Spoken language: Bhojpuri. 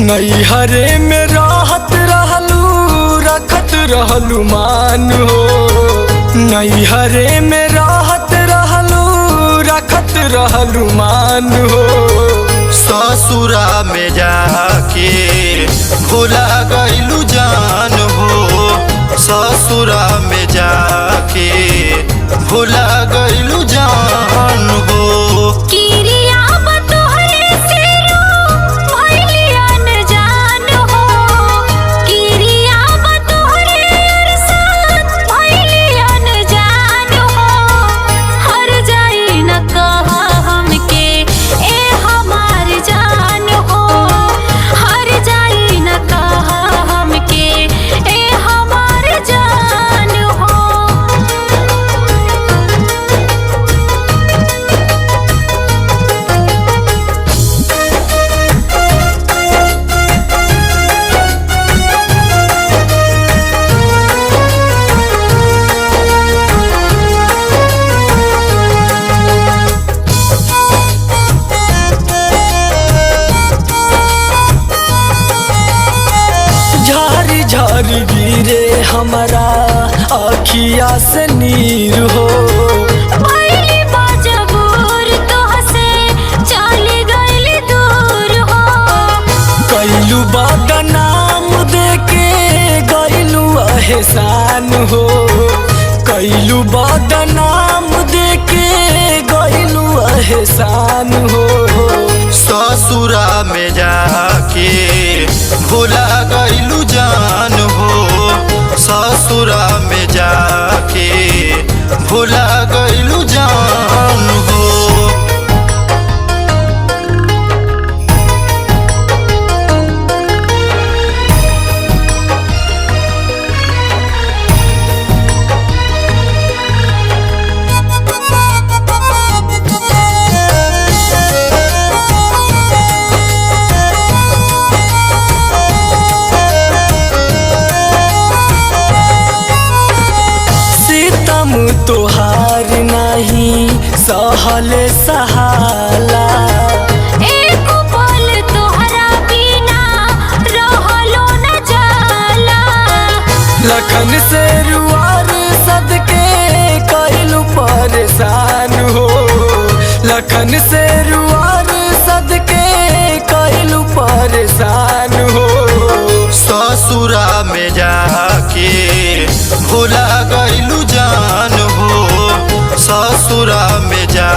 नैहरे में रहत रहलू रखत रहलू मान हो। नैहरे में रहत रहलू रखत रहलू मान हो। ससुरा में जाके भुला गइलू जान हो। ससुरा में जाके भुला गइलू जान हो। झरी गिरे हमारा अखिया से नीर हो। कैलू बदनाम देके गइलू एहसान हो। कैलू बदनाम देके गइलू एहसान हो। ससुरा में जाके भुला गइलू जान हो। ससुरा में जाके भुला गइलू जान हो। तोहार नहीं सहल सहाला। एक पल तोहरा बिना रहलो न जाला। लखन से रुआर सदके कैलू परेशान हो। लखन से रुआर सदके कैलू परेशान हो। ससुरा में जाके भुला गइलू जान हो। ससुरा में जा